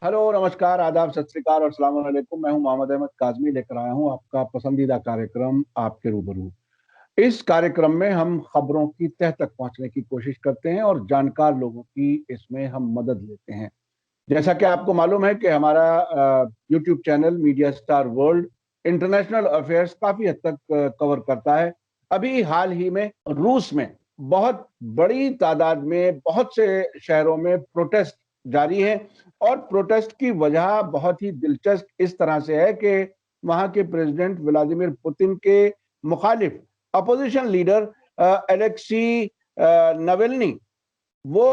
Hello, नमस्कार, आदाब, सत श्री अकाल और अस्सलाम वालेकुम। मैं हूं मोहम्मद अहमद काज़मी, लेकर आया हूं आपका पसंदीदा कार्यक्रम आपके रूबरू। इस कार्यक्रम में हम खबरों की तह तक पहुंचने की कोशिश करते हैं और जानकार लोगों की इसमें हम मदद लेते हैं। जैसा कि आपको मालूम है कि हमारा YouTube channel media star world international affairs काफी हद तक कवर करता है। अभी हाल ही में रूस में बहुत बड़ी तादाद में बहुत से शहरों में प्रोटेस्ट जारी है और प्रोटेस्ट की वजह बहुत ही दिलचस्प इस तरह से है कि वहां के प्रेसिडेंट व्लादिमीर पुतिन के मुखालिफ अपोजिशन लीडर एलेक्सी नवेल्नी वो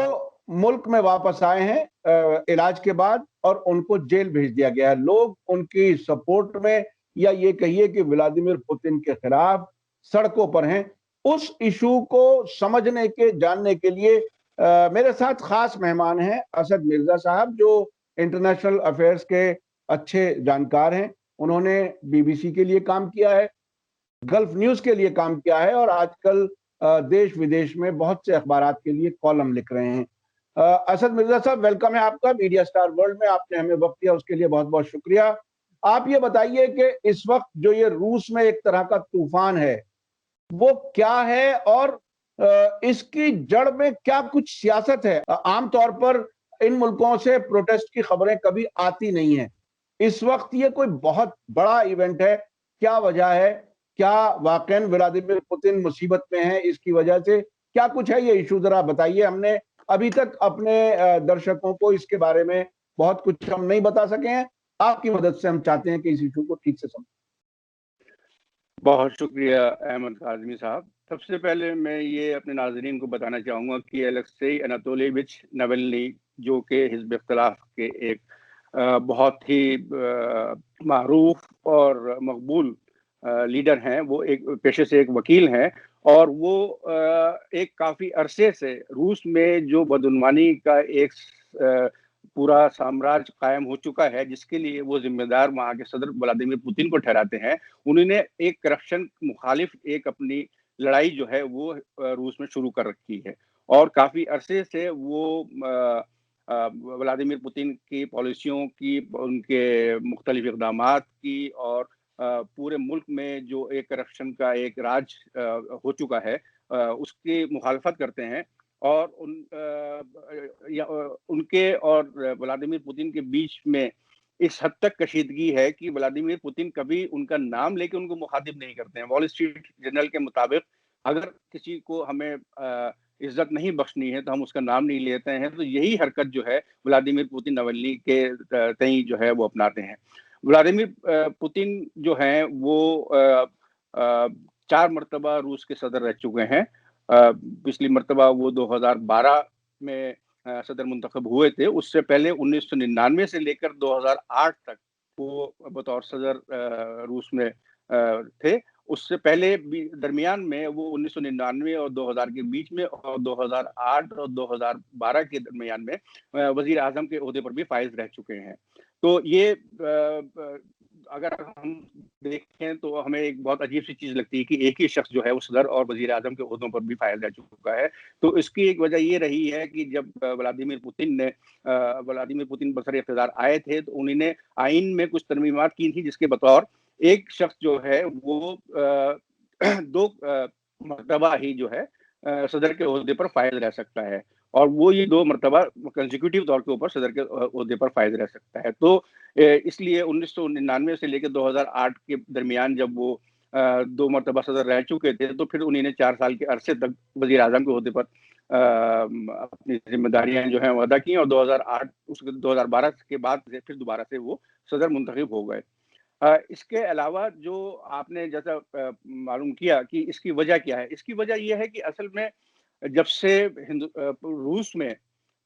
मुल्क में वापस आए हैं इलाज के बाद और उनको जेल भेज दिया गया है। लोग उनकी सपोर्ट में या ये कहिए कि व्लादिमीर पुतिन के खिलाफ सड़कों पर हैं। उस इशू को समझने के जानने के लिए मेरे साथ खास मेहमान हैं असद मिर्जा साहब, जो इंटरनेशनल अफेयर्स के अच्छे जानकार हैं। उन्होंने बीबीसी के लिए काम किया है, गल्फ न्यूज के लिए काम किया है और आजकल देश विदेश में बहुत से अखबारात के लिए कॉलम लिख रहे हैं। असद मिर्जा साहब, वेलकम है आपका मीडिया स्टार वर्ल्ड में। आपने हमें वक्त दिया उसके लिए बहुत बहुत शुक्रिया। आप ये बताइए कि इस वक्त जो ये रूस में एक तरह का तूफान है वो क्या है और इसकी जड़ में क्या कुछ सियासत है। आमतौर पर इन मुल्कों से प्रोटेस्ट की खबरें कभी आती नहीं है। इस वक्त ये कोई बहुत बड़ा इवेंट है, क्या वजह है? क्या वाकई व्लादिमीर पुतिन मुसीबत में है इसकी वजह से? क्या कुछ है ये इशू, जरा बताइए। हमने अभी तक अपने दर्शकों को इसके बारे में बहुत कुछ हम नहीं बता सके हैं। आपकी मदद से हम चाहते हैं कि इस इशू को ठीक से समझें। बहुत शुक्रिया अहमद काज़मी साहब। सबसे पहले मैं ये अपने नाज़रीन को बताना चाहूँगा कि अलेक्सेई अनातोलिएविच नावल्नी, जो कि हिज़्ब इख्तिलाफ के एक बहुत ही मारूफ और मकबूल लीडर हैं। वो एक पेशे से एक वकील हैं और वो एक काफ़ी अरसे से रूस में जो बदउनवानी का एक पूरा साम्राज्य कायम हो चुका है, जिसके लिए वो जिम्मेदार वहाँ के सदर व्लादिमीर पुतिन को ठहराते हैं। उन्होंने एक करप्शन मुखालिफ एक अपनी लड़ाई जो है वो रूस में शुरू कर रखी है और काफ़ी अरसे से वो व्लादिमीर पुतिन की पॉलिसियों की, उनके मुख्तलिफ इक़दामात की और पूरे मुल्क में जो एक करप्शन का एक राज हो चुका है उसकी मुखालफत करते हैं। और उनके और व्लादिमीर पुतिन के बीच में इस हद तक कशीदगी है कि व्लादिमीर पुतिन कभी उनका नाम लेके उनको मुखातिब नहीं करते हैं। वॉल स्ट्रीट जर्नल के मुताबिक अगर किसी को हमें इज्जत नहीं बख्शनी है तो हम उसका नाम नहीं लेते हैं। तो यही हरकत जो है व्लादिमीर पुतिन नवल्नी के तई जो है वो अपनाते हैं। व्लादिमीर पुतिन जो हैं वो 4 मरतबा रूस के सदर रह चुके हैं। पिछली मरतबा वो 2012 में सदर मुंतखब हुए थे। उससे पहले 1999 से लेकर 2008 तक वो बतौर सदर रूस में थे। उससे पहले भी दरमियान में वो 1999 और 2000 के बीच में और 2008 और 2012 के दरमियान में वजीर आजम के ओहदे पर भी फाइज रह चुके हैं। तो ये अगर हम देखें तो हमें एक बहुत अजीब सी चीज़ लगती है कि एक ही शख्स जो है वो सदर और वजीर आजम के ओहदों पर भी फाइज रह चुका है। तो इसकी एक वजह ये रही है कि जब व्लादिमीर पुतिन बसर इक़्तिदार आए थे तो उन्होंने आइन में कुछ तरमीमात की थी, जिसके बतौर एक शख्स जो है वो 2 मरतबा ही जो है सदर के ओहदे पर फाइज रह सकता है और वो ये 2 मरतबा कंसेक्यूटिव तौर के ऊपर सदर के ओहदे पर फाइज रह सकता है। तो इसलिए 1999 से लेकर 2008 के दरमियान जब वो 2 मरतबा सदर रह चुके थे, तो फिर उन्होंने 4 साल के अरसे तक वज़ीर आज़म के ओहदे पर अपनी ज़िम्मेदारियाँ जो हैं वो अदा की और 2008 उसके 2012 के बाद से फिर दोबारा से वो सदर मुंतखब हो गए। इसके अलावा जो आपने जैसा मालूम किया कि इसकी वजह क्या है? इसकी वजह ये है कि असल में जब से रूस में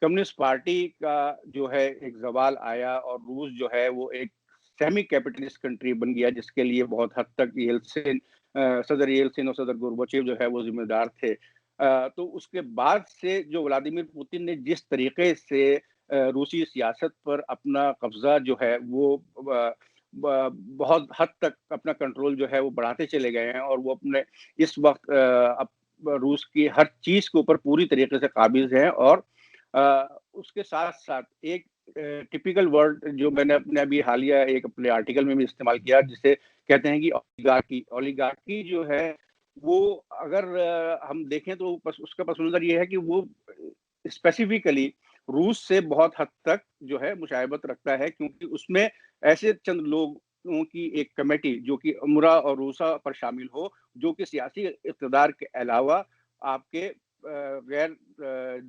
कम्युनिस्ट पार्टी का जो है एक ज़वाल आया और रूस जो है वो एक सेमी कैपिटलिस्ट कंट्री बन गया, जिसके लिए बहुत हद तक सदर येल्सिन और सदर गोर्बाचेव जो है वो ज़िम्मेदार थे। तो उसके बाद से जो व्लादिमीर पुतिन ने जिस तरीके से रूसी सियासत पर अपना कब्ज़ा जो है वो बहुत हद तक अपना कंट्रोल जो है वो बढ़ाते चले गए हैं और वो अपने इस वक्त रूस की हर चीज़ के ऊपर पूरी तरीके से काबिज़ हैं और उसके साथ साथ एक टिपिकल वर्ड जो मैंने अपने अभी हालिया एक अपने आर्टिकल में भी इस्तेमाल किया, जिसे कहते हैं कि ओलिगार्की। ओलिगार्की जो है वो अगर हम देखें तो उसका पस मंज़र ये है कि वो स्पेसिफिकली रूस से बहुत हद तक जो है मुशायबत रखता है, क्योंकि उसमें ऐसे चंद लोगों की एक कमेटी जो कि उमरा और रूसा पर शामिल हो, जो कि सियासी इक़्तिदार के अलावा आपके गैर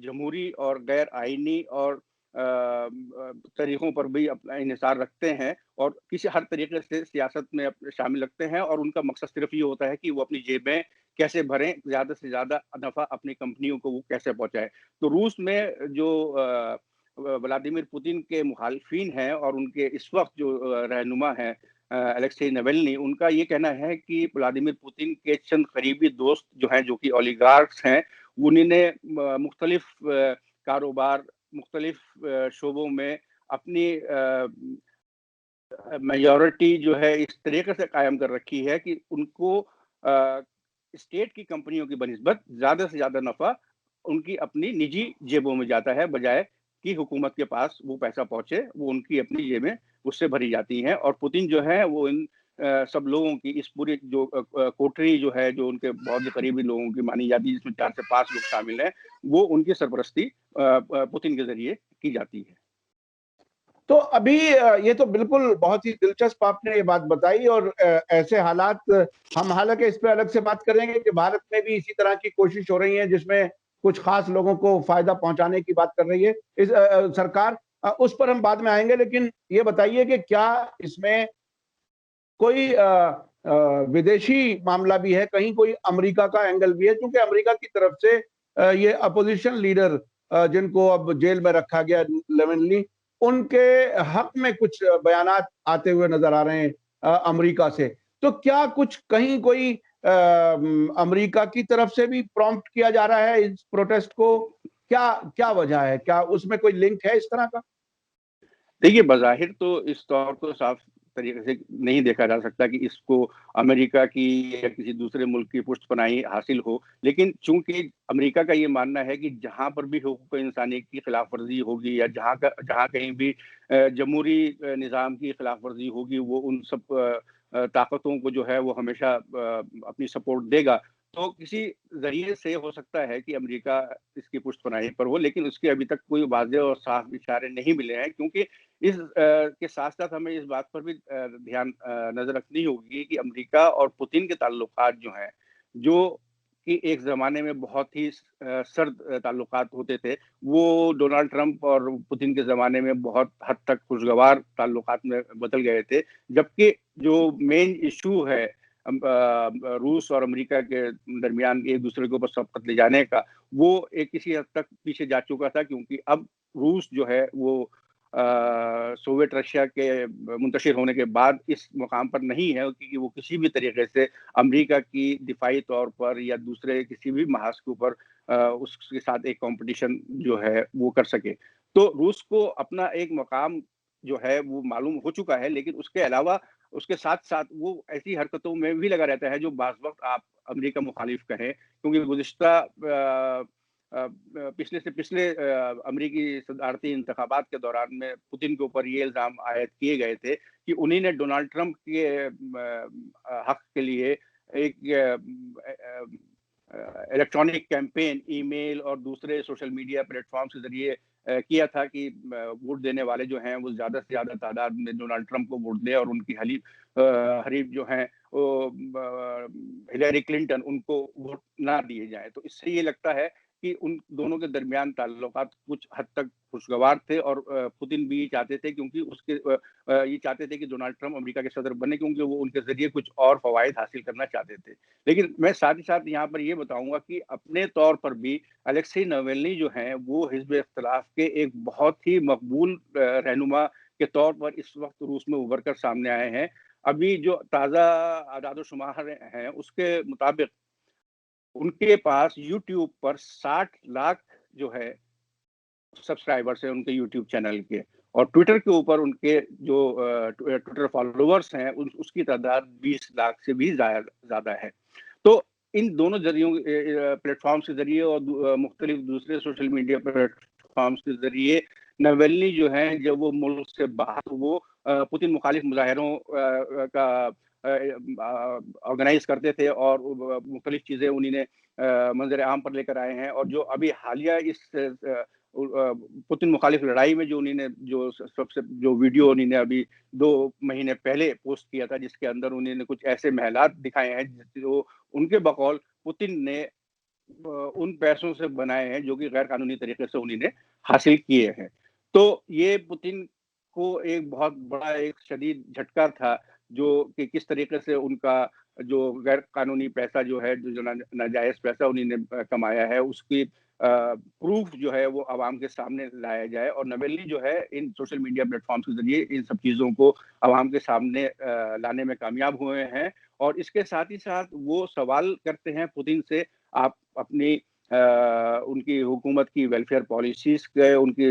जमहूरी और गैर आईनी और तरीकों पर भी अपना इन्हिसार रखते हैं और किसी हर तरीके से सियासत में शामिल रखते हैं, और उनका मकसद सिर्फ ये होता है कि वो अपनी जेबें कैसे भरें, ज़्यादा से ज़्यादा नफ़ा अपनी कंपनियों को वो कैसे पहुँचाएँ। तो रूस में जो व्लादिमीर पुतिन के मुखालिफिन हैं और उनके इस वक़्त जो रहनुमा हैं अलेक्सेई नावल्नी, उनका ये कहना है कि व्लादिमीर पुतिन के चंद करीबी दोस्त जो हैं, जो कि ओलिगार्क्स हैं, उन्हीं ने मुख्तलिफ कारोबार, मुख्तलिफ शोबों में अपनी मेजॉरिटी जो है इस तरीके से कायम कर रखी है कि उनको स्टेट की कंपनियों की बनिस्बत ज़्यादा से ज़्यादा नफ़ा उनकी अपनी निजी जेबों में जाता है, बजाय कि हुकूमत के पास वो पैसा पहुँचे, वो उनकी अपनी जेबें उससे भरी जाती हैं। और पुतिन जो है वो इन सब लोगों की इस पूरी जो कोठरी जो है, जो उनके बहुत ही करीबी लोगों की मानी जाती है, जिसमें 4 से 5 लोग शामिल हैं, वो उनकी सरपरस्ती पुतिन के ज़रिए की जाती है। तो अभी ये तो बिल्कुल बहुत ही दिलचस्प आपने ये बात बताई, और ऐसे हालात हम हालांकि इस पे अलग से बात करेंगे कि भारत में भी इसी तरह की कोशिश हो रही है, जिसमें कुछ खास लोगों को फायदा पहुंचाने की बात कर रही है इस सरकार। उस पर हम बाद में आएंगे, लेकिन ये बताइए कि क्या इसमें कोई विदेशी मामला भी है, कहीं कोई अमेरिका का एंगल भी है, क्योंकि अमेरिका की तरफ से ये अपोजिशन लीडर जिनको अब जेल में रखा गया, लेवनली, उनके हक में कुछ बयानात आते हुए नजर आ रहे हैं अमेरिका से। तो क्या कुछ कहीं कोई अमेरिका की तरफ से भी प्रॉम्प्ट किया जा रहा है इस प्रोटेस्ट को? क्या क्या वजह है? क्या उसमें कोई लिंक है इस तरह का? देखिए, बज़ाहिर तो इस तौर को साफ तरीके से नहीं देखा जा सकता कि इसको अमेरिका की या किसी दूसरे मुल्क की पुष्टपनाही हासिल हो। लेकिन चूँकि अमेरिका का ये मानना है कि जहाँ पर भी हुकूक इंसानी की खिलाफ़वर्ज़ी होगी या जहाँ कहीं भी जमहूरी निज़ाम की खिलाफ़वर्ज़ी होगी, वो उन सब ताकतों को जो है वो हमेशा अपनी सपोर्ट देगा। तो किसी ज़रिए से हो सकता है कि अमेरिका इसकी पुष्टपनाही पर हो, लेकिन उसके अभी तक कोई वाज़ेह और साफ इशारे नहीं मिले हैं, क्योंकि इस के साथ-साथ हमें इस बात पर भी ध्यान नज़र रखनी होगी कि अमेरिका और पुतिन के ताल्लुकात जो हैं, जो कि एक ज़माने में बहुत ही सर्द ताल्लुकात होते थे, वो डोनाल्ड ट्रंप और पुतिन के ज़माने में बहुत हद तक खुशगवार ताल्लुकात में बदल गए थे। जबकि जो मेन इश्यू है रूस और अमेरिका के दरमियान एक-दूसरे के ऊपर सबकत ले जाने का, वो एक किसी हद तक पीछे जा चुका था, क्योंकि अब रूस जो है वो सोवियत रशिया के मुंतशिर होने के बाद इस मुकाम पर नहीं है कि वो किसी भी तरीके से अमेरिका की दिफाई तौर पर या दूसरे किसी भी महाज के ऊपर उसके साथ एक कॉम्पिटिशन जो है वो कर सके। तो रूस को अपना एक मकाम जो है वो मालूम हो चुका है, लेकिन उसके अलावा उसके साथ-साथ वो ऐसी हरकतों में भी लगा रहता है जो बाज़ वक़्त आप अमेरिका मुखालिफ कहें, क्योंकि गुज़िश्ता पिछले से पिछले अमेरिकी सदारती इंतखाबात के दौरान में पुतिन के ऊपर ये इल्ज़ाम आयद किए गए थे कि उन्हीं ने डोनाल्ड ट्रंप के हक़ के लिए एक इलेक्ट्रॉनिक कैंपेन, ईमेल और दूसरे सोशल मीडिया प्लेटफ़ॉर्म्स के ज़रिए किया था कि वोट देने वाले जो हैं वो ज़्यादा से ज़्यादा तादाद में डोनाल्ड ट्रंप को वोट दें और उनकी हरीफ जो हैं वो हिलेरी क्लिंटन, उनको वोट ना दिए जाएँ। तो इससे ये लगता है कि उन दोनों के दरमियान ताल्लुकात कुछ हद तक खुशगवार थे, और पुतिन भी ये चाहते थे, क्योंकि ये चाहते थे कि डोनाल्ड ट्रंप अमेरिका के सदर बने, क्योंकि वो उनके ज़रिए कुछ और फ़वाइद हासिल करना चाहते थे। लेकिन मैं साथ ही साथ यहाँ पर ये बताऊँगा कि अपने तौर पर भी अलेक्सेई नावल्नी जो हैं, वो हिज़्ब इख्तिलाफ के एक बहुत ही मकबूल रहनुमा के तौर पर इस वक़्त रूस में उभर कर सामने आए हैं। अभी जो ताज़ा आदाद-ओ-शुमार हैं, उसके मुताबिक उनके पास यूट्यूब पर 60 लाख जो है सब्सक्राइबर्स हैं उनके यूट्यूब चैनल के, और ट्विटर के ऊपर उनके जो ट्विटर फॉलोवर्स हैं उसकी तादाद 20 लाख से भी ज़्यादा है। तो इन दोनों ज़रियों प्लेटफ़ॉर्म्स के ज़रिए और मुख्तलिफ दूसरे सोशल मीडिया प्लेटफ़ॉर्म्स के ज़रिए नवेल्नी जो है जब वो मुल्क से बाहर, वो पुतिन मुखालिफ मुजाहिरों का ऑर्गेनाइज करते थे और मुख्तलिफ चीज़ें उन्हीं ने मंजर आम पर लेकर आए हैं। और जो अभी हालिया इस पुतिन मुखालिफ लड़ाई में जो उन्हीं ने जो सबसे जो वीडियो उन्हीं ने अभी 2 महीने पहले पोस्ट किया था, जिसके अंदर उन्होंने कुछ ऐसे महलात दिखाए हैं जो उनके बकौल पुतिन ने उन पैसों से बनाए हैं जो कि गैर कानूनी तरीके से उन्हीं ने हासिल किए हैं। तो ये पुतिन को एक बहुत बड़ा एक शदीद झटका था, जो कि किस तरीके से उनका जो गैर कानूनी पैसा जो है, जो नाजायज़ पैसा उन्हीं ने कमाया है, उसकी प्रूफ जो है वो अवाम के सामने लाया जाए। और नवेल्नी जो है इन सोशल मीडिया प्लेटफ़ॉर्म्स के ज़रिए इन सब चीज़ों को अवाम के सामने लाने में कामयाब हुए हैं। और इसके साथ ही साथ वो सवाल करते हैं पुतिन से, आप अपनी उनकी हुकूमत की वेलफेयर पॉलिसीज़ के, उनकी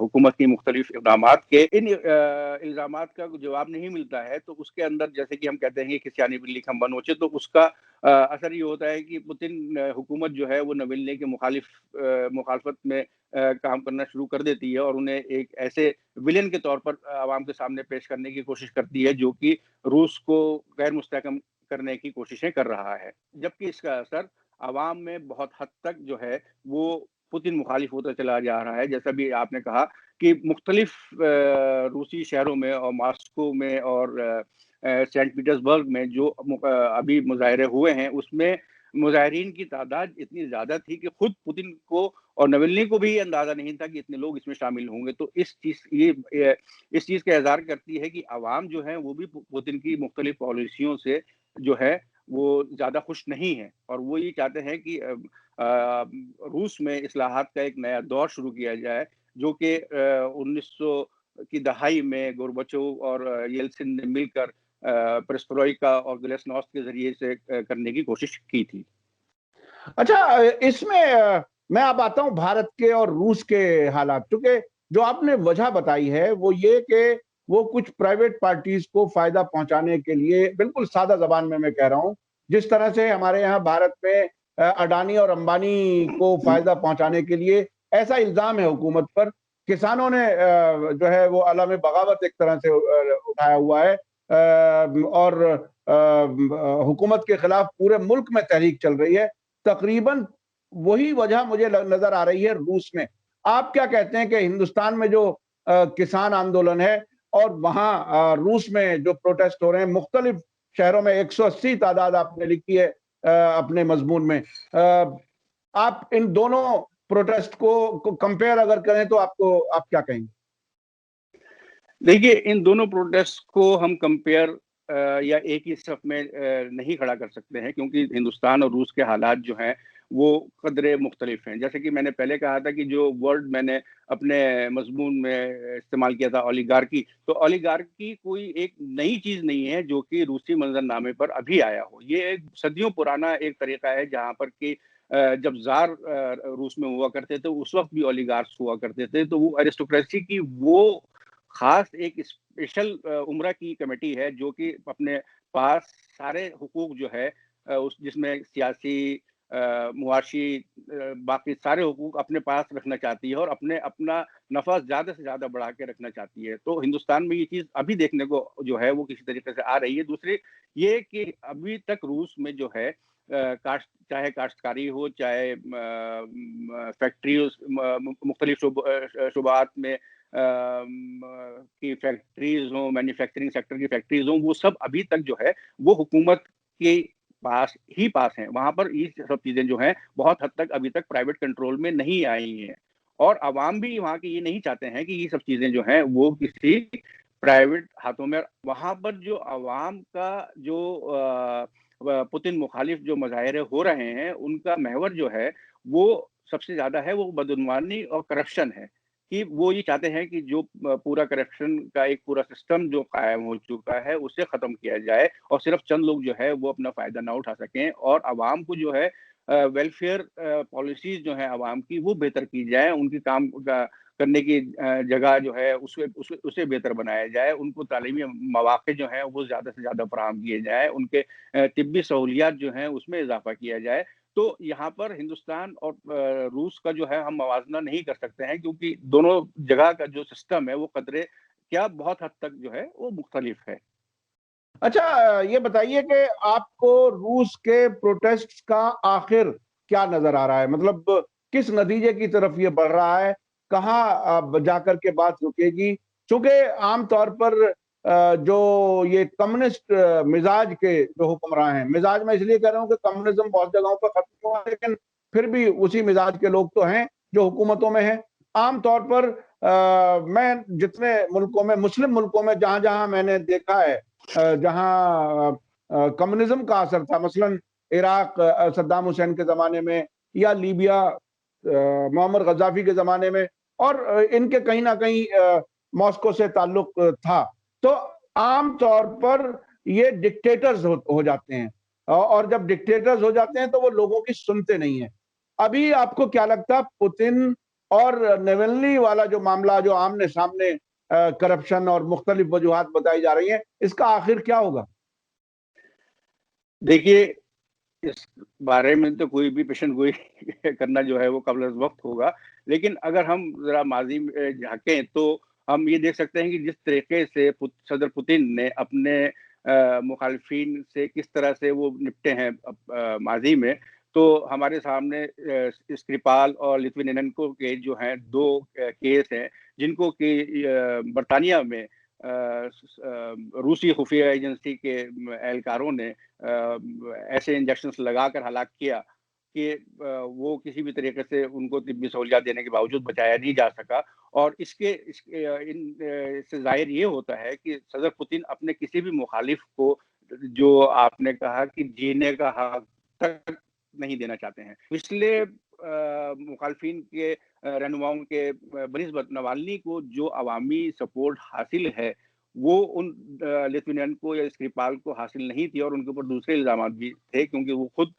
हुकूमत की मुख्तलिफ इक़दामात के, इन इल्ज़ामात का जवाब नहीं मिलता है, तो उसके अंदर जैसे कि हम कहते हैं कि खिसियानी बिल्ली खंभा नोचे, तो उसका असर ये होता है कि पुतिन हुकूमत जो है वो नवेल्नी के मुखालफत में काम करना शुरू कर देती है और उन्हें एक ऐसे विलेन के तौर पर अवाम के सामने पेश करने की कोशिश करती है, जो कि रूस को गैर मुस्तहकम करने की कोशिशें कर रहा है। जबकि इसका असर अवाम में बहुत हद तक जो है वो पुतिन मुखालिफ होता चला जा रहा है। जैसा भी आपने कहा कि मुख्तलिफ रूसी शहरों में और मॉस्को में और सेंट पीटर्सबर्ग में जो अभी मुजाहरे हुए हैं, उसमें मुजाहिरीन की तादाद इतनी ज़्यादा थी कि खुद पुतिन को और नवेल्नी को भी अंदाज़ा नहीं था कि इतने लोग इसमें शामिल होंगे। तो इस चीज़ का इज़हार करती है कि अवाम जो है वो भी पुतिन की मुख्तलिफ पॉलिसियों से जो है वो ज़्यादा खुश नहीं है, और वो ये चाहते हैं कि रूस में इस्लाहात का एक नया दौर शुरू किया जाए, जो कि 1900 की दहाई में गोर्बाचोव और येल्त्सिन ने मिलकर पेरेस्ट्रोइका और ग्लासनोस्त के ज़रिए से करने की कोशिश की थी। अच्छा, इसमें मैं अब आता हूँ भारत के और रूस के हालात, क्योंकि जो आपने वजह बताई है वो ये कि वो कुछ प्राइवेट पार्टीज को फायदा पहुंचाने के लिए, बिल्कुल सादा जबान में मैं कह रहा हूँ, जिस तरह से हमारे यहाँ भारत में अडानी और अंबानी को फायदा पहुंचाने के लिए ऐसा इल्जाम है हुकूमत पर। किसानों ने जो है वो अलामे बगावत एक तरह से उठाया हुआ है, और हुकूमत के खिलाफ पूरे मुल्क में तहरीक चल रही है। तकरीबन वही वजह मुझे नजर आ रही है रूस में। आप क्या कहते हैं कि हिंदुस्तान में जो किसान आंदोलन है और वहां रूस में जो प्रोटेस्ट हो रहे हैं मुख्तलिफ शहरों में, 180 तादाद आपने लिखी है अपने मजमून में, आप इन दोनों प्रोटेस्ट को कंपेयर अगर करें तो आप क्या कहेंगे? देखिए, इन दोनों प्रोटेस्ट को हम कंपेयर या एक ही सफ में नहीं खड़ा कर सकते हैं, क्योंकि हिंदुस्तान और रूस के हालात जो हैं वो कदरे मुख्तलिफ हैं। जैसे कि मैंने पहले कहा था कि जो वर्ड मैंने अपने मजमून में इस्तेमाल किया था ओलिगार्की, तो ओलिगार्की कोई एक नई चीज़ नहीं है जो कि रूसी मंजरनामे पर अभी आया हो। ये एक सदियों पुराना एक तरीका है, जहाँ पर कि जब ज़ार रूस में हुआ करते थे उस वक़्त भी ओलिगार्क्स हुआ करते थे, तो वो अरिस्टोक्रेसी की वो खास एक स्पेशल उम्रा की कमेटी है, जो कि अपने पास सारे हुकूक जो है उस जिसमें सियासी, मुआशी, बाकी सारे हुकूक अपने पास रखना चाहती है और अपना नफ़ा ज़्यादा से ज़्यादा बढ़ा के रखना चाहती है। तो हिंदुस्तान में ये चीज़ अभी देखने को जो है वो किसी तरीके से आ रही है। दूसरी ये कि अभी तक रूस में जो है चाहे काश्तकारी हो, चाहे फैक्ट्री मुख्तलिफ शुबात में की फैक्ट्रीज हों, मैन्युफैक्चरिंग सेक्टर की फैक्ट्रीज हों, वो सब अभी तक जो है वो हुकूमत के पास हैं। वहाँ पर ये सब चीज़ें जो हैं बहुत हद तक अभी तक प्राइवेट कंट्रोल में नहीं आई हैं, और अवाम भी वहाँ के ये नहीं चाहते हैं कि ये सब चीज़ें जो हैं वो किसी प्राइवेट हाथों में। वहाँ पर जो अवाम का जो पुतिन मुखालिफ जो मुजाहिरे हो रहे हैं, उनका महवर जो है वो सबसे ज़्यादा है वो बदउनवानी और करप्शन है। कि वो ये चाहते हैं कि जो पूरा करप्शन का एक पूरा सिस्टम जो कायम हो चुका है, उसे ख़त्म किया जाए और सिर्फ़ चंद लोग जो है वो अपना फ़ायदा ना उठा सकें, और आवाम को जो है वेलफेयर पॉलिसीज़ जो हैं आवाम की वो बेहतर की जाए, उनकी काम का करने की जगह जो है उसे बेहतर बनाया जाए, उनको तालीमी मौक़े जो हैं वो ज़्यादा से ज़्यादा फ़राहम किए जाएँ, उनके तिब्बी सहूलियात जो हैं उसमें इज़ाफ़ा किया जाए। तो यहाँ पर हिंदुस्तान और रूस का जो है हम मवाजना नहीं कर सकते हैं, क्योंकि दोनों जगह का जो सिस्टम है वो कदरे क्या बहुत हद तक जो है वो मुख्तलिफ है। अच्छा, ये बताइए कि आपको रूस के प्रोटेस्ट का आखिर क्या नजर आ रहा है? मतलब किस नतीजे की तरफ ये बढ़ रहा है? कहाँ जाकर के बात रुकेगी? चूंकि आमतौर पर जो ये कम्युनिस्ट मिजाज के जो हुक्मरान हैं, मिजाज मैं इसलिए कह रहा हूँ कि कम्युनिज्म बहुत जगहों पर खत्म हुआ, लेकिन फिर भी उसी मिजाज के लोग तो हैं जो हुकूमतों में हैं। आमतौर पर मैं जितने मुल्कों में, मुस्लिम मुल्कों में जहां जहां मैंने देखा है, जहां कम्युनिज्म का असर था, मसलन इराक सद्दाम हुसैन के जमाने में, या लीबिया मोहम्मद गद्दाफी के जमाने में, और इनके कहीं ना कहीं मॉस्को से ताल्लुक था, तो आम तौर पर ये डिक्टेटर्स हो जाते हैं, और जब डिक्टेटर्स हो जाते हैं तो वो लोगों की सुनते नहीं है। अभी आपको क्या लगता है, पुतिन और नेवल्नी वाला जो मामला, जो आमने सामने करप्शन और मुख्तलिफ वजूहात बताई जा रही हैं, इसका आखिर क्या होगा? देखिए, इस बारे में तो कोई भी पेशन गोई करना जो है वो कबल वक्त होगा, लेकिन अगर हम जरा माजी में झांकें तो हम ये देख सकते हैं कि जिस तरीके से सदर पुतिन ने अपने मुखालफिन से किस तरह से वो निपटे हैं माजी में, तो हमारे सामने स्क्रिपाल और लिथुयनेनको के जो हैं दो केस हैं, जिनको कि बरतानिया में रूसी खुफिया एजेंसी के एहलकारों ने ऐसे इंजेक्शंस लगाकर हलाक किया कि वो किसी भी तरीके से उनको तिब्बी सहूलियत देने के बावजूद बचाया नहीं जा सका। और इससे ज़ाहिर ये होता है कि सदर पुतिन अपने किसी भी मुखालिफ को, जो आपने कहा कि जीने का हक तक नहीं देना चाहते हैं। इसलिए मुखालफिन के रहनुमाओं के बोरिस नवाल्नी को जो अवामी सपोर्ट हासिल है, वो उन लिथुयनेनको या स्क्रिपाल को हासिल नहीं थी, और उनके ऊपर दूसरे इल्ज़ामात भी थे, क्योंकि वो खुद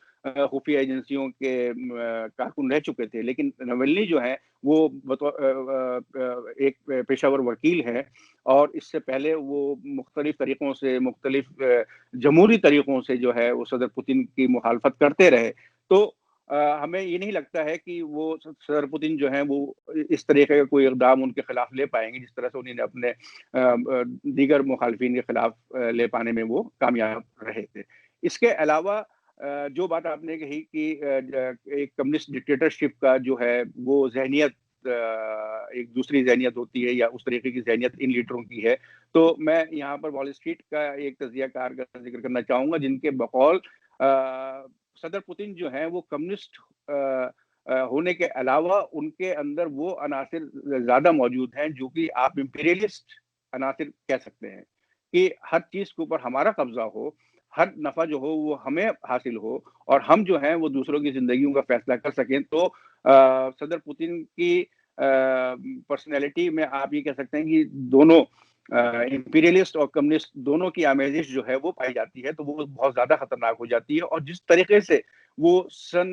खुफिया एजेंसियों के कारकुन रह चुके थे। लेकिन नवल्नी जो है वो एक पेशावर वकील है, और इससे पहले वो मुख्तलिफ तरीक़ों से, मुख्तलिफ जमहूरी तरीक़ों से जो है वो सदर पुतिन की मुखालफत करते रहे। तो हमें ये नहीं लगता है कि वो सदर पुतिन जो हैं वो इस तरीके का कोई इक़दाम उनके खिलाफ ले पाएंगे, जिस तरह से उन्होंने अपने दीगर मुखालफिन के खिलाफ ले पाने में वो कामयाब रहे थे। इसके अलावा जो बात आपने कही कि एक कम्युनिस्ट डिक्टेटरशिप का जो है वो ज़हनियत एक दूसरी ज़हनियत होती है, या उस तरीके की ज़हनियत इन लीडरों की है, तो मैं यहाँ पर वॉल स्ट्रीट का एक तज़किया-कार का ज़िक्र करना चाहूँगा, जिनके बकौल सदर पुतिन जो हैं वो कम्युनिस्ट होने के अलावा उनके अंदर वो अनासिर ज़्यादा मौजूद हैं जो कि आप इम्पीरियलिस्ट अनासिर कह सकते हैं, कि हर चीज़ के ऊपर हमारा कब्ज़ा हो, हर नफ़ा जो हो वो हमें हासिल हो, और हम जो हैं वो दूसरों की ज़िंदगियों का फ़ैसला कर सकें। तो सदर पुतिन की पर्सनैलिटी में आप ये कह सकते हैं कि दोनों इम्पीरियलिस्ट और कम्युनिस्ट दोनों की आमेज़िश जो है वो पाई जाती है, तो वो बहुत ज़्यादा खतरनाक हो जाती है। और जिस तरीके से वो सन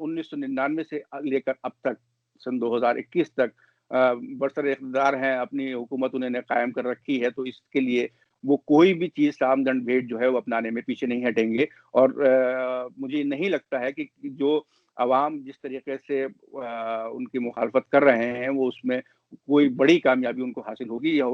1999 से लेकर अब तक सन 2021 तक बरसर-ए-इक़्तिदार हैं, अपनी हुकूमत उन्होंने कायम कर रखी है, तो इसके लिए वो कोई भी चीज़ साम दंड भेंट जो है वो अपनाने में पीछे नहीं हटेंगे। और मुझे नहीं लगता है कि जो अवाम जिस तरीके से उनकी मुखालफत कर रहे हैं, वो उसमें कोई बड़ी कामयाबी उनको हासिल होगी, या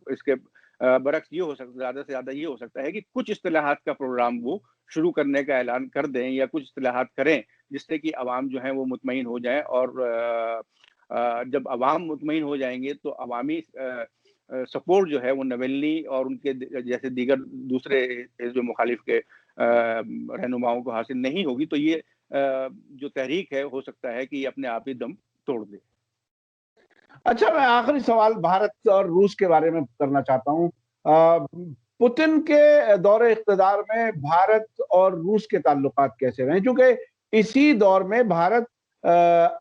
इसके बरक्स ये हो सकता, ज़्यादा से ज़्यादा ये हो सकता है कि कुछ इस्तिलाहात का प्रोग्राम वो शुरू करने का ऐलान कर दें, या कुछ इस्तिलाहात करें, जिससे कि अवाम जो हैं वो मुतमईन हो जाएँ। और जब अवाम मुतमईन हो जाएँगे तो अवामी सपोर्ट जो है वो नवल्नी और उनके जैसे दीगर दूसरे जो मुखालिफ के रहनुमाओं को हासिल नहीं होगी, तो ये जो तहरीक है हो सकता है कि ये अपने आप ही दम तोड़ दे। अच्छा, मैं आखिरी सवाल भारत और रूस के बारे में करना चाहता हूँ। पुतिन के दौरे इक़्तिदार में भारत और रूस के ताल्लुकात कैसे रहे? क्योंकि इसी दौर में भारत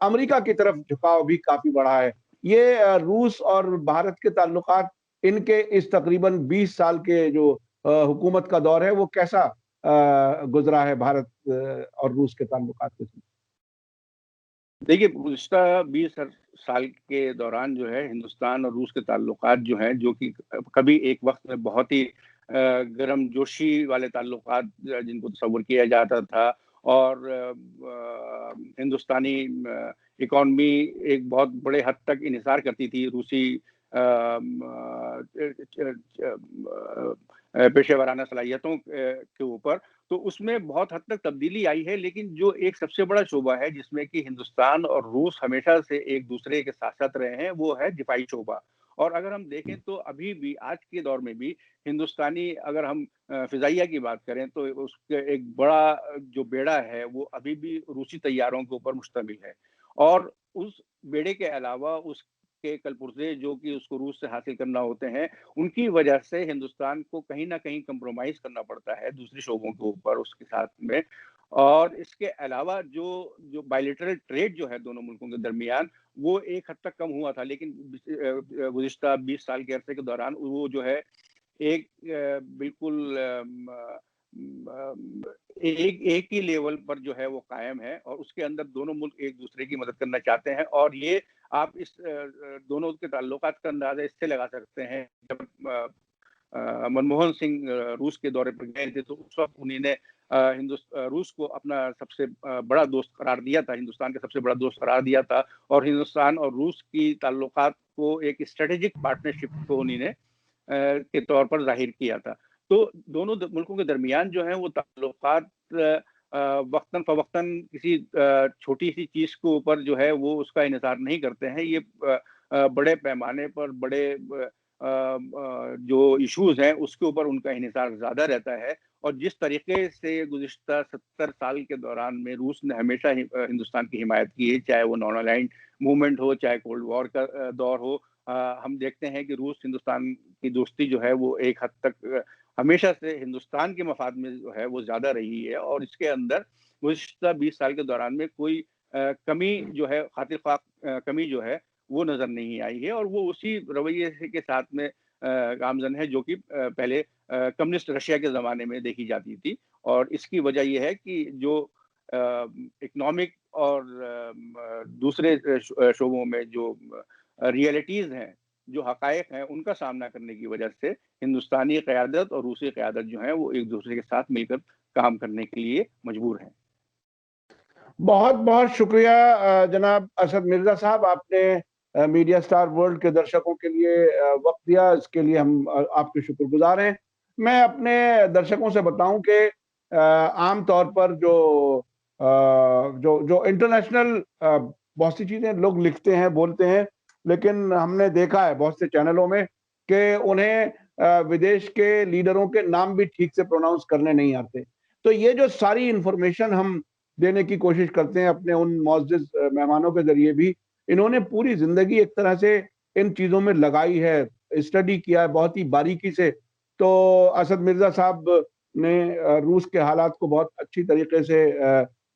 अमेरिका की तरफ झुकाव भी काफ़ी बढ़ा है। ये रूस और भारत के ताल्लुकात, इनके इस तकरीबन 20 साल के जो हुकूमत का दौर है, वो कैसा गुज़रा है भारत और रूस के ताल्लुकात के? देखिए, गुज़िश्ता 20 साल के दौरान जो है हिंदुस्तान और रूस के ताल्लुकात जो हैं, जो कि कभी एक वक़्त में बहुत ही गर्मजोशी वाले ताल्लुकात जिनको तस्वुर किया जाता था, और हिंदुस्तानी इकॉनमी एक बहुत बड़े हद तक इन्हिसार करती थी रूसी पेशेवराना सलाहियतों के ऊपर। तो उसमें बहुत हद तक तब्दीली आई है, लेकिन जो एक सबसे बड़ा शोबा है जिसमें कि हिंदुस्तान और रूस हमेशा से एक दूसरे के साथ साथ रहे हैं, वो है दिफाई शोबा। और अगर हम देखें तो अभी भी आज के दौर में भी हिंदुस्तानी, अगर हम फिजाइया की बात करें तो उसके एक बड़ा जो बेड़ा है वो अभी भी रूसी तैयारों के ऊपर मुश्तमिल है। और उस बेड़े के अलावा उसके कलपुर्जे जो कि उसको रूस से हासिल करना होते हैं, उनकी वजह से हिंदुस्तान को कहीं ना कहीं कंप्रोमाइज करना पड़ता है दूसरी शोबों के ऊपर उसके साथ में। और इसके अलावा जो जो बायलैटरल ट्रेड जो है दोनों मुल्कों के दरमियान, वो एक हद तक कम हुआ था, लेकिन गुज़िश्ता 20 साल के अरसे के दौरान वो जो है एक बिल्कुल एक ही लेवल पर जो है वो कायम है, और उसके अंदर दोनों मुल्क एक दूसरे की मदद करना चाहते हैं। और ये आप इस दोनों के ताल्लुकात का अंदाजा इससे लगा सकते हैं, जब मनमोहन सिंह रूस के दौरे पर गए थे तो उस वक्त उन्होंने रूस को अपना सबसे बड़ा दोस्त करार दिया था, हिंदुस्तान का सबसे बड़ा दोस्त करार दिया था, और हिंदुस्तान और रूस की ताल्लुकात को एक स्ट्रेटेजिक पार्टनरशिप को उन्होंने के तौर पर जाहिर किया था। तो दोनों मुल्कों के दरमियान जो है वो ताल्लुकात वक्तन फवक्तन किसी छोटी सी चीज के ऊपर जो है वो उसका इन्हिसार नहीं करते हैं। ये बड़े पैमाने पर बड़े जो इश्यूज हैं उसके ऊपर उनका इन्हिसार ज़्यादा रहता है। और जिस तरीके से गुज़िश्ता 70 साल के दौरान में रूस ने हमेशा हिंदुस्तान की हिमायत की है, चाहे वो नॉन अलाइन्ड मूवमेंट हो, चाहे कोल्ड वॉर का दौर हो, हम देखते हैं कि रूस हिंदुस्तान की दोस्ती जो है वो एक हद तक हमेशा से हिंदुस्तान के मफाद में जो है वो ज़्यादा रही है। और इसके अंदर गुज़िश्ता 20 साल के दौरान में कोई कमी जो है, खातिर ख्वाह कमी जो है वो नज़र नहीं आई है। और वो उसी रवैये के साथ में गामज़न है जो कि पहले कम्युनिस्ट रशिया के ज़माने में देखी जाती थी। और इसकी वजह ये है कि जो इकोनॉमिक और दूसरे शोबों में जो रियलिटीज़ हैं, जो हक़ाइक़ हैं, उनका सामना करने की वजह से हिंदुस्तानी क़यादत और रूसी क़यादत जो है वो एक दूसरे के साथ मिलकर काम करने के लिए मजबूर हैं। बहुत-बहुत शुक्रिया जनाब असद मिर्ज़ा साहब, आपने मीडिया स्टार वर्ल्ड के दर्शकों के लिए वक़्त दिया, इसके लिए हम आपके शुक्रगुज़ार हैं। मैं अपने दर्शकों से बताऊँ कि आम तौर पर जो इंटरनेशनल बहुत सी चीज़ें लोग लिखते हैं, बोलते हैं, लेकिन हमने देखा है बहुत से चैनलों में कि उन्हें विदेश के लीडरों के नाम भी ठीक से प्रोनाउंस करने नहीं आते। तो ये जो सारी इन्फॉर्मेशन हम देने की कोशिश करते हैं अपने उन मुअज़्ज़िज़ मेहमानों के ज़रिए भी, इन्होंने पूरी ज़िंदगी एक तरह से इन चीज़ों में लगाई है, स्टडी किया है बहुत ही बारीकी से। तो असद मिर्ज़ा साहब ने रूस के हालात को बहुत अच्छी तरीके से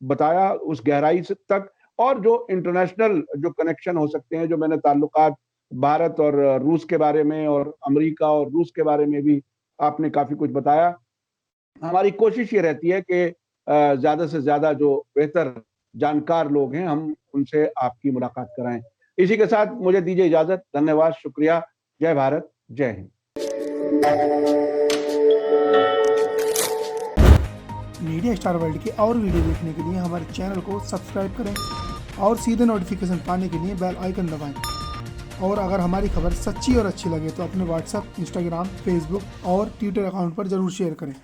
बताया उस गहराई से तक, और जो इंटरनेशनल जो कनेक्शन हो सकते हैं, जो मैंने ताल्लुकात भारत और रूस के बारे में और अमेरिका और रूस के बारे में भी आपने काफ़ी कुछ बताया। हमारी कोशिश ये रहती है कि ज़्यादा से ज़्यादा जो बेहतर जानकार लोग हैं, हम उनसे आपकी मुलाकात कराएँ। इसी के साथ मुझे दीजिए इजाज़त। धन्यवाद, शुक्रिया। जय भारत, जय हिंद। मीडिया स्टार वर्ल्ड के और वीडियो देखने के लिए हमारे चैनल को सब्सक्राइब करें और सीधे नोटिफिकेशन पाने के लिए बेल आइकन दबाएं। और अगर हमारी खबर सच्ची और अच्छी लगे तो अपने व्हाट्सएप, इंस्टाग्राम, फेसबुक और ट्विटर अकाउंट पर ज़रूर शेयर करें।